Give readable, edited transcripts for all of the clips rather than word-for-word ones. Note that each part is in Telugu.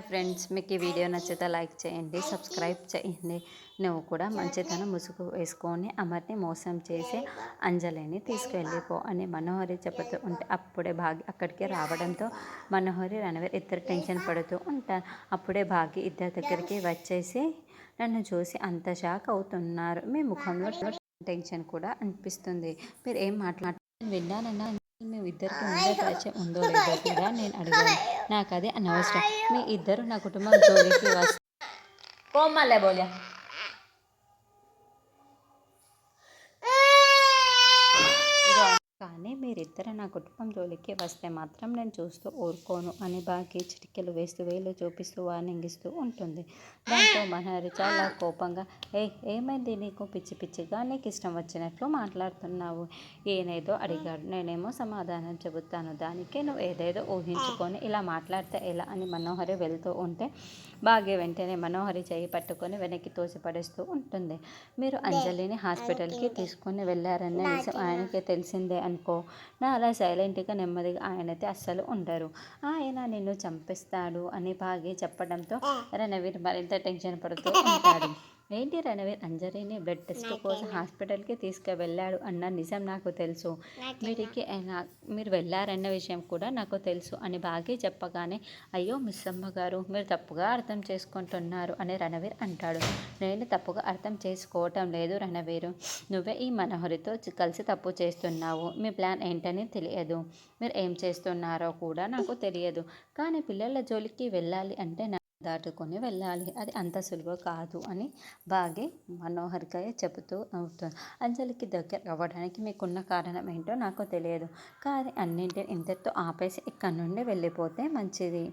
ఫ్రెండ్స్, మీకు ఈ వీడియో నచ్చితే లైక్ చేయండి, సబ్స్క్రైబ్ చేయండి. నువ్వు కూడా మంచితనం ముసుగు వేసుకొని అమర్ని మోసం చేసి అంజలిని తీసుకెళ్ళిపో అని మనోహరి చెబుతూ ఉంటే అప్పుడే భాగి అక్కడికి రావడంతో మనోహరి రణవీర్ ఇద్దరు టెన్షన్ పడుతూ ఉంటారు. అప్పుడే భాగి ఇద్దరి దగ్గరికి వచ్చేసి నన్ను చూసి అంత షాక్ అవుతున్నారు. మీ ముఖంలో టెన్షన్ కూడా అనిపిస్తుంది. మీరు ఏం విన్నానన్నా మేము ఇద్దరికి ముందే పరిచయం ఉందో లేదో కూడా నేను అడిగాను. నాకు అది అనవసరం. మీ ఇద్దరు నా కుటుంబం జోలికి వస్తే కోమలే బోలియా కానీ మీరిద్దరు నా కుటుంబం జోలికి వస్తే మాత్రం నేను చూస్తూ ఊరుకోను అని బాగా చిటికెలు వేస్తూ వేలు చూపిస్తూ వార్నింగ్ ఇస్తూ ఉంటుంది. దాంతో మనోహరి చాలా కోపంగా ఏమైంది నీకు? పిచ్చి పిచ్చిగా నీకు ఇష్టం వచ్చినట్లు మాట్లాడుతున్నావు. ఈయనేదో అడిగాడు, నేనేమో సమాధానం చెబుతాను. దానికి నువ్వు ఏదేదో ఊహించుకొని ఇలా మాట్లాడితే ఎలా అని మనోహరి వెళ్తూ ఉంటే బాగా వెంటనే మనోహరి చేయి పట్టుకొని వెనక్కి తోసిపడేస్తూ ఉంటుంది. మీరు అంజలిని హాస్పిటల్కి తీసుకొని వెళ్ళారనే విషయం ఆయనకి తెలిసిందే అనుకో. నా అలా సైలెంట్గా నెమ్మదిగా ఆయనైతే అస్సలు ఉండరు. ఆయన నిన్ను చంపేస్తాడు అని బాగా చెప్పడంతో రణవీర్ మరింత టెన్షన్ పడుతూ ఉంటాడు. ఏంటి రణవీర్, అంజలిని బ్లడ్ టెస్ట్ కోసం హాస్పిటల్కి తీసుకువెళ్ళాడు అన్న నిజం నాకు తెలుసు. మీరు వెళ్ళారన్న విషయం కూడా నాకు తెలుసు అని బాగా చెప్పగానే అయ్యో మిస్ అమ్మగారు, మీరు తప్పుగా అర్థం చేసుకుంటున్నారు అని రణవీర్ అంటాడు. నేను తప్పుగా అర్థం చేసుకోవటం లేదు రణవీరు, నువ్వే ఈ మనోహరితో కలిసి తప్పు చేస్తున్నావు. మీ ప్లాన్ ఏంటని తెలియదు, మీరు ఏం చేస్తున్నారో కూడా నాకు తెలియదు. కానీ పిల్లల జోలికి వెళ్ళాలి అంటే దాటుకొని వెళ్ళాలి, అది అంత సులువు కాదు అని బాగా మనోహర్గా చెబుతూ అవుతుంది. అంజలికి దగ్గర అవ్వడానికి మీకున్న కారణం ఏంటో నాకు తెలియదు, కానీ అన్నింటిని ఇంతటితో ఆపేసి ఇక్కడ నుండి వెళ్ళిపోతే మంచిది.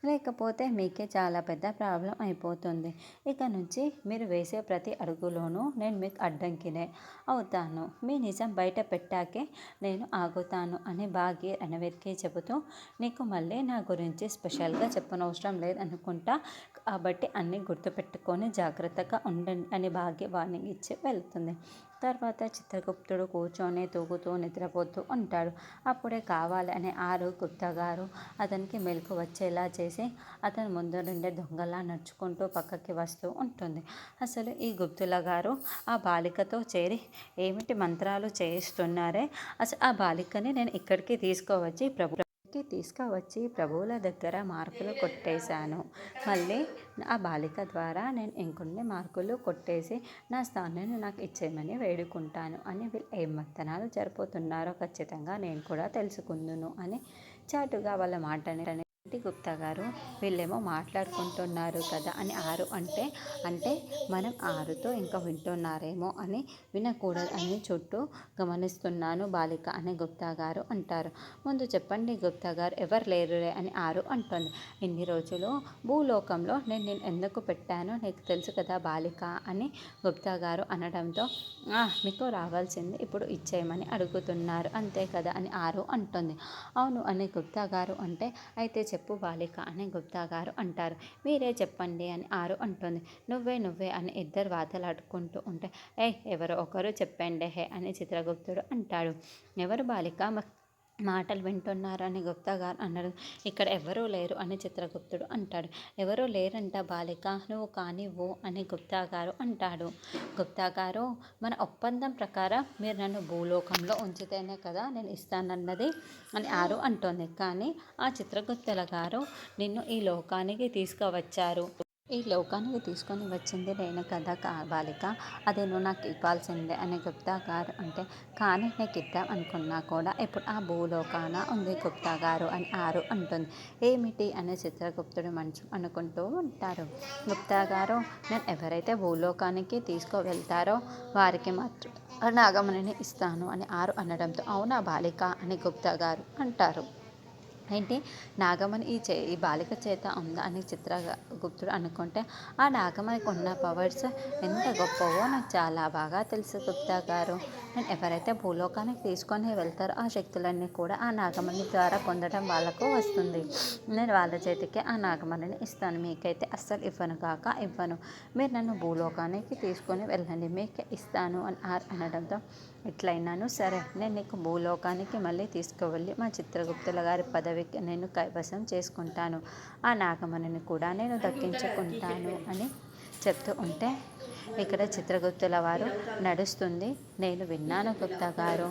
లేకపోతే మీకే చాలా పెద్ద ప్రాబ్లం అయిపోతుంది. ఇక నుంచి మీరు వేసే ప్రతి అడుగులోనూ నేను మీకు అడ్డంకినే అవుతాను. మీ నిజం బయట పెట్టాకే నేను ఆగుతాను అని బాగా రణవీర్కి చెబుతూ, నీకు మళ్ళీ నా గురించి స్పెషల్గా చెప్పనవసరం లేదనుకుంటా, కాబట్టి అన్నీ గుర్తుపెట్టుకొని జాగ్రత్తగా ఉండండి అని బాగా వార్నింగ్ ఇచ్చి వెళ్తుంది. తర్వాత చిత్రగుప్తుడు కూర్చొని తూగుతూ నిద్రపోతూ ఉంటాడు. అప్పుడే కావాలి అని గుప్తా గారు అతనికి మెలకు వచ్చేలా చేసి అతను ముందు నుండే దొంగలా నడుచుకుంటూ పక్కకి వస్తూ ఉంటుంది. అసలు ఈ గుప్తుల గారు ఆ బాలికతో చేరి ఏమిటి మంత్రాలు చేయిస్తున్నారే? అసలు ఆ బాలికని నేను ఇక్కడికి తీసుకువచ్చి ప్రభువుల దగ్గర మార్కులు కొట్టేశాను. మళ్ళీ ఆ బాలిక ద్వారా నేను ఇంకొన్ని మార్కులు కొట్టేసి నా స్థానాన్ని నాకు ఇచ్చేయమని వేడుకుంటాను అని వీళ్ళు ఏం మంతనాలు జరుపుతున్నారో ఖచ్చితంగా నేను కూడా తెలుసుకుందును అని చాటుగా వాళ్ళ మాటని గుప్తా గారు వీళ్ళేమో మాట్లాడుకుంటున్నారు కదా అని అంటే మనం ఆరుతో ఇంకా వింటున్నారేమో అని వినకూడదు అని చుట్టూ గమనిస్తున్నాను బాలిక అని గుప్తా గారు అంటారు. ముందు చెప్పండి గుప్తా గారు, ఎవరు లేరులే అని అంటుంది. ఇన్ని రోజులు భూలోకంలో నేను ఎందుకు పెట్టానో నీకు తెలుసు కదా బాలిక అని గుప్తా గారు అనడంతో మీకు రావాల్సింది ఇప్పుడు ఇచ్చేయమని అడుగుతున్నారు అంతే కదా అని అంటుంది. అవును అని గుప్తా గారు అంటే అయితే చెప్పు బాలిక అని గుప్తా గారు అంటారు. మీరే చెప్పండి అని అంటుంది. నువ్వే అని ఇద్దరు వాదలాడుకుంటూ ఉంటే ఎవరో ఒకరు చెప్పండి హే అని చిత్రగుప్తుడు అంటాడు. ఎవరు బాలిక మాటలు వింటున్నారని గుప్తా గారు అన్నాడు. ఇక్కడ ఎవరూ లేరు అని చిత్రగుప్తుడు అంటాడు. ఎవరూ లేరంట బాలిక, నువ్వు కానివ్వు అని గుప్తా గారు అంటాడు. గుప్తా గారు, మన ఒప్పందం ప్రకారం మీరు నన్ను భూలోకంలో ఉంచితేనే కదా నేను ఇస్తానన్నది అని అంటోంది. కానీ ఆ చిత్రగుప్తుల గారు నిన్ను ఈ లోకానికి తీసుకువచ్చారు. ఈ లోకానికి తీసుకొని వచ్చింది నేను కదా బాలిక, అదే నువ్వు నాకు ఇవ్వాల్సిందే అని గుప్తా గారు అంటే, కానీ నీకు ఇద్దాం అనుకున్నా కూడా ఇప్పుడు ఆ భూలోకాన ఉంది గుప్తా గారు అని అంటుంది. ఏమిటి అని చిత్రగుప్తుడు మనసు అనుకుంటూ ఉంటారు. గుప్తా గారు, నేను ఎవరైతే భూలోకానికి తీసుకువెళ్తారో వారికి మాత్రం నాగమణిని ఇస్తాను అని అనడంతో అవునా బాలిక అని గుప్తా గారు అంటారు. ఏంటి నాగమణి ఈ బాలిక చేత ఉందా అని చిత్రగుప్తుడు అనుకుంటే, ఆ నాగమణికి ఉన్న పవర్స్ ఎంత గొప్పవో నాకు చాలా బాగా తెలుసు గుప్తా గారు. నేను ఎవరైతే భూలోకానికి తీసుకొని వెళ్తారో ఆ శక్తులన్నీ కూడా ఆ నాగమణి ద్వారా పొందడం వాళ్ళకు వస్తుంది. నేను వాళ్ళ చేతికి ఆ నాగమణిని ఇస్తాను, మీకైతే అస్సలు ఇవ్వను. మీరు నన్ను భూలోకానికి తీసుకొని వెళ్ళండి, మీకే ఇస్తాను అని అనడంతో ఎట్లయినాను సరే నేను నీకు భూలోకానికి మళ్ళీ తీసుకువెళ్ళి మా చిత్రగుప్తుల గారి పదవికి నేను కైవసం చేసుకుంటాను, ఆ నాగమణిని కూడా నేను దక్కించుకుంటాను అని చెప్తూ ఉంటే ఇక్కడ చిత్రగుప్తుల వారు నడుస్తుంది. నేను విన్నాను గుప్తా గారు,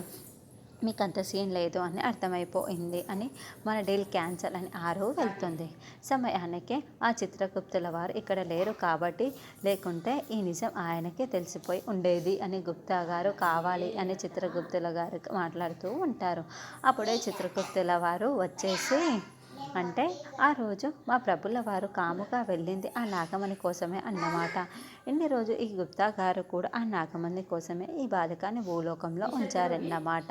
మీకు అంత సీన్ లేదు అని అర్థమైపోయింది అని మన డీల్ క్యాన్సల్ అని ఆరు వెళ్తుంది. సమయానికి ఆ చిత్రగుప్తుల వారు ఇక్కడ లేరు కాబట్టి, లేకుంటే ఈ నిజం ఆయనకే తెలిసిపోయి ఉండేది అని గుప్తా గారు కావాలి అని చిత్రగుప్తుల గారు మాట్లాడుతూ ఉంటారు. అప్పుడే చిత్రగుప్తుల వారు వచ్చేసి అంటే ఆ రోజు మా ప్రభుల వారు కాముగా వెళ్ళింది ఆ నాగమణి కోసమే అన్నమాట. ఇన్ని రోజు ఈ గుప్తా గారు కూడా ఆ నాగమణి కోసమే ఈ బాలికని భూలోకంలో ఉంచారన్నమాట.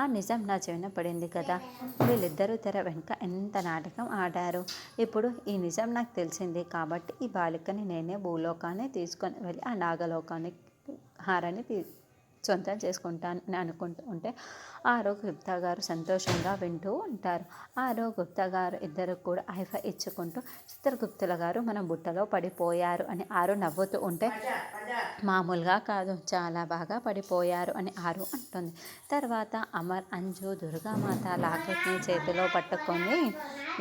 ఆ నిజం నా చెవిన పడింది కదా. వీళ్ళిద్దరూ తెర వెనుక ఎంత నాటకం ఆడారు. ఇప్పుడు ఈ నిజం నాకు తెలిసింది కాబట్టి ఈ బాలికని నేనే భూలోకాన్ని తీసుకొని వెళ్ళి ఆ నాగలోకానికి హారాన్ని సొంతం చేసుకుంటాను అని అనుకుంటూ ఉంటే ఆరో గుప్తా గారు సంతోషంగా వింటూ ఉంటారు. ఆరో గుప్తా గారు ఇద్దరు కూడా హైఫై ఇచ్చుకుంటూ చిత్రగుప్తుల గారు మన బుట్టలో పడిపోయారు అని ఆరు నవ్వుతూ ఉంటే మామూలుగా కాదు చాలా బాగా పడిపోయారు అని ఆరు అంటుంది. తర్వాత అమర్, అంజు, దుర్గామాత లాకెట్ని చేతిలో పట్టుకొని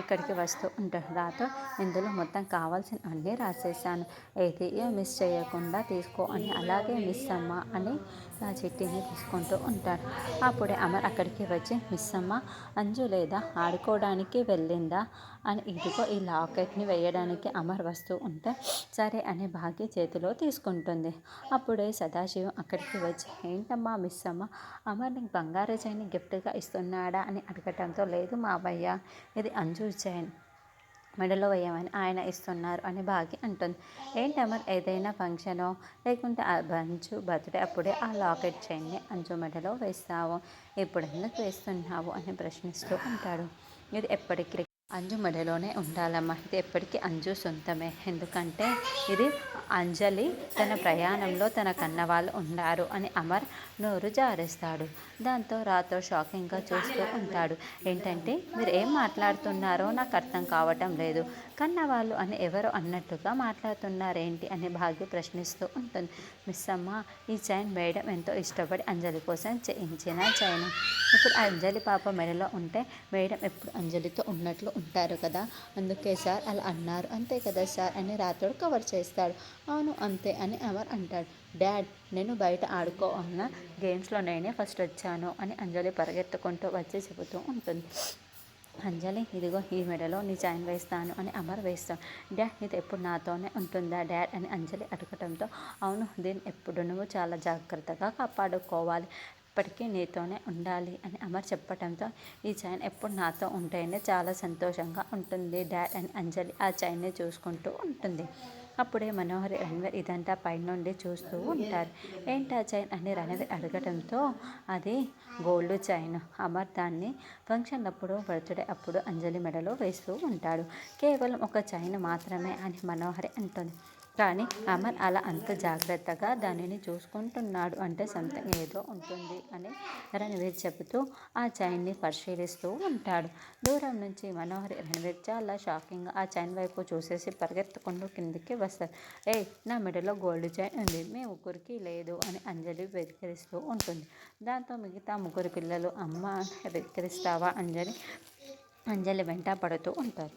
ఇక్కడికి వస్తూ ఉంటాడు. రాతో ఇందులో మొత్తం కావాల్సిన అన్నీ రాసేసాను, ఏది మిస్ చేయకుండా తీసుకో అని, అలాగే మిస్ అమ్మ అని ఆ చిట్టిని తీసుకుంటూ ఉంటాడు. అప్పుడే అమర్ అక్కడికి వచ్చి మిస్ అమ్మ అంజు లేదా ఆడుకోవడానికి వెళ్ళిందా అని, ఇదిగో ఈ లాకెట్ని వేయడానికి అమర్ వస్తూ ఉంటే సరే అని భాగ్య చేతిలో తీసుకుంటుంది. అప్పుడే సదాశివం అక్కడికి వచ్చి ఏంటమ్మా మిస్ అమ్మ అమర్ నీకు బంగారు చైన్ గిఫ్ట్గా ఇస్తున్నాడా అని అడగటంతో లేదు మావయ్య, ఇది అంజు చైన్ మెడలో వేయమని ఆయన ఇస్తున్నారు అని భాగ్య అంటుంది. ఏంటి అమర్ ఏదైనా ఫంక్షనో లేకుంటే అంజు బర్త్డే అప్పుడే ఆ లాకెట్ చైన్ని అంజు మెడలో వేస్తావు, ఇప్పుడు ఎందుకు వేస్తున్నావు అని ప్రశ్నిస్తూ ఉంటాడు. ఇది ఎప్పటికీ అంజు మెడలోనే ఉండాలమ్మా, ఇది ఎప్పటికీ అంజు సొంతమే, ఎందుకంటే ఇది అంజలి తన ప్రయాణంలో తన కన్నవాళ్ళు ఉన్నారు అని అమర్ నోరు జారేస్తాడు. దాంతో రాతో షాకింగ్గా చూస్తూ ఉంటాడు. ఏంటంటే మీరు ఏం మాట్లాడుతున్నారో నాకు అర్థం కావటం లేదు, కన్నవాళ్ళు అని ఎవరో అన్నట్టుగా మాట్లాడుతున్నారేంటి అని భాగ్య ప్రశ్నిస్తూ ఉంటుంది. మిస్ అమ్మ ఈ చైన్ మేడం ఎంతో ఇష్టపడి అంజలి కోసం చేయించిన చైన్, ఇప్పుడు అంజలి పాప మెడలో ఉంటే మేడం ఎప్పుడు అంజలితో ఉన్నట్లు ఉంటారు కదా, అందుకే సార్ అలా అన్నారు అంతే కదా సార్ అని రాతోడు కవర్ చేస్తాడు. అవును అంతే అని అమర్ అంటాడు. డాడ్ నేను బయట ఆడుకో అన్న గేమ్స్లో నేనే ఫస్ట్ వచ్చాను అని అంజలి పరిగెత్తుకుంటూ వచ్చి చెబుతూ ఉంటుంది. అంజలి ఇదిగో ఈ మెడలో నీ చైన్ వేస్తాను అని అమర్ వేస్తాడు. డాడ్ ఇది ఎప్పుడు నాతోనే ఉంటుందా డాడ్ అని అంజలి అడగటంతో అవును దీన్ని ఎప్పుడు నువ్వు చాలా జాగ్రత్తగా కాపాడుకోవాలి, ఎప్పటికీ నీతోనే ఉండాలి అని అమర్ చెప్పటంతో ఈ చైన్ ఎప్పుడు నాతో ఉంటేనే చాలా సంతోషంగా ఉంటుంది డాడ్ అని అంజలి ఆ చైన్ని చూసుకుంటూ ఉంటుంది. అప్పుడే మనోహరి రణవీర్ ఇదంతా పైనుండి చూస్తూ ఉంటారు. ఏంటా చైన్ అని రణవీర్ అడగటంతో అది గోల్డ్ చైన్, అమర్ దాన్ని ఫంక్షన్ అప్పుడు బర్త్డే అప్పుడు అంజలి మెడలో వేస్తూ ఉంటాడు, కేవలం ఒక చైన్ మాత్రమే అని మనోహరి అంటుంది. కానీ అమర్ అలా అంత జాగ్రత్తగా దానిని చూసుకుంటున్నాడు అంటే సంథింగ్ ఏదో ఉంటుంది అని రణవీర్ చెబుతూ ఆ చైన్ని పరిశీలిస్తూ ఉంటాడు. దూరం నుంచి మనోహరి రణవీర్ చాలా షాకింగ్గా ఆ చైన్ వైపు చూసేసి పరిగెత్తుకుంటూ కిందికి వస్తారు. నా మెడలో గోల్డ్ చైన్ ఉంది, మీ ముగ్గురికి లేదు అని అంజలి వెక్కిరిస్తూ ఉంటుంది. దాంతో మిగతా ముగ్గురు పిల్లలు అమ్మ వెక్కిరిస్తావా అంజలి వెంట పడుతూ ఉంటారు.